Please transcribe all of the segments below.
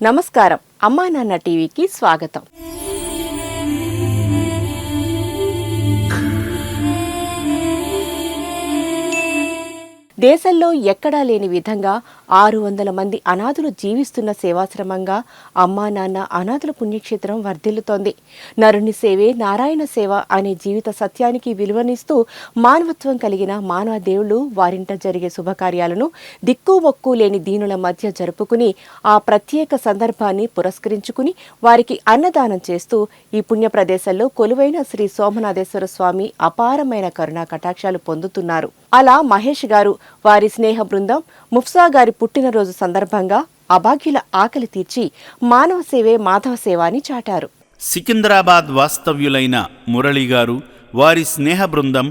నమస్కారం. అమ్మా నాన్న టీవీకి స్వాగతం. దేశంలో ఎక్కడా లేని విధంగా 600 మంది అనాథులు జీవిస్తున్న సేవాశ్రమంగా అమ్మా నాన్న అనాథుల పుణ్యక్షేత్రం వర్ధిల్లుతోంది. నరుని సేవే నారాయణ సేవ అనే జీవిత సత్యానికి విలువనిస్తూ మానవత్వం కలిగిన మానవ దేవుళ్లు వారింట జరిగే శుభకార్యాలను దిక్కుమొక్కు లేని దీనుల మధ్య జరుపుకుని ఆ ప్రత్యేక సందర్భాన్ని పురస్కరించుకుని వారికి అన్నదానం చేస్తూ ఈ పుణ్య ప్రదేశంలో కొలువైన శ్రీ సోమనాథేశ్వర స్వామి అపారమైన కరుణా కటాక్షాలు పొందుతున్నారు. అలా మహేష్ గారు వారి స్నేహ బృందం ముఫ్సా గారి పుట్టినరోజు సందర్భంగా అభాగ్యుల ఆకలి తీర్చి మానవ సేవే మాధవ సేవ అని చాటారు. సికింద్రాబాద్ వాస్తవ్యులైన మురళిగారు వారి స్నేహ బృందం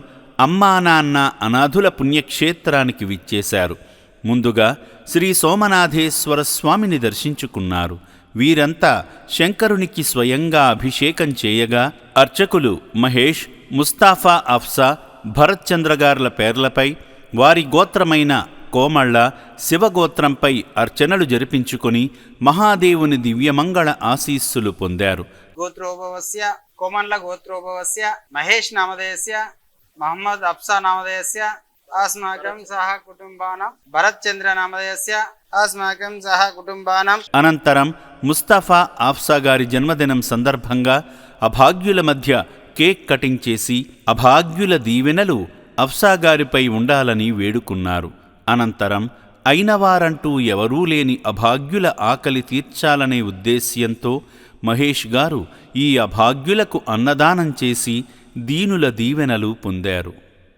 అమ్మా నాన్న అనాథుల పుణ్యక్షేత్రానికి విచ్చేశారు. ముందుగా శ్రీ సోమనాథేశ్వర స్వామిని దర్శించుకున్నారు. వీరంతా శంకరునికి స్వయంగా అభిషేకం చేయగా అర్చకులు మహేష్, ముస్తాఫా అఫ్సా, భరత్ చంద్రగార్ల పేర్లపై వారి గోత్రమైన కోమళ్ళ, శివగోత్రంపై అర్చనలు జరిపించుకొని మహాదేవుని దివ్యమంగళ ఆశీస్సులు పొందారు. గోత్రోభవస్య కోమళ్ళ గోత్రోభవస్య మహేష్ నామధేయస్య మహమ్మద్ అఫ్సా నామధేయస్య అస్మాకం సహ కుటుంబానం భరత్ చంద్ర నామధేయస్య అస్మాకం సహ కుటుంబానం. అనంతరం ముస్తఫా ఆఫ్సా గారి జన్మదినం సందర్భంగా అభాగ్యుల మధ్య కేక్ కటింగ్ చేసి అభాగ్యుల దీవెనలు అఫ్సా గారిపై ఉండాలని వేడుకున్నారు. అనంతరం అయినవారంటూ ఎవరూ లేని అభాగ్యుల ఆకలి తీర్చాలనే ఉద్దేశ్యంతో మహేష్ గారు ఈ అభాగ్యులకు అన్నదానం చేసి దీనుల దీవెనలు పొందారు.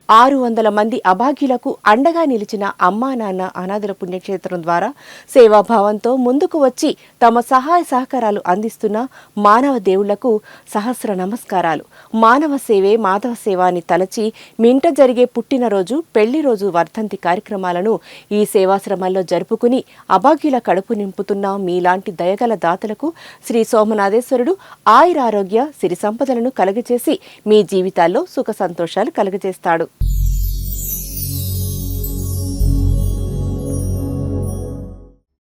600 మంది అభాగ్యులకు అండగా నిలిచిన అమ్మా నాన్న అనాథుల పుణ్యక్షేత్రం ద్వారా సేవాభావంతో ముందుకు వచ్చి తమ సహాయ సహకారాలు అందిస్తున్న మానవ దేవుళ్లకు సహస్ర నమస్కారాలు. మానవ సేవే మాధవ సేవ అని తలచి మీ ఇంట జరిగే పుట్టినరోజు, పెళ్లి రోజు, వర్ధంతి కార్యక్రమాలను ఈ సేవాశ్రమాల్లో జరుపుకుని అభాగ్యుల కడుపు నింపుతున్న మీలాంటి దయగల దాతలకు శ్రీ సోమనాథేశ్వరుడు ఆయురారోగ్య సిరి సంపదలను కలుగజేసి మీ జీవితాల్లో సుఖ సంతోషాలు కలుగజేస్తాడు.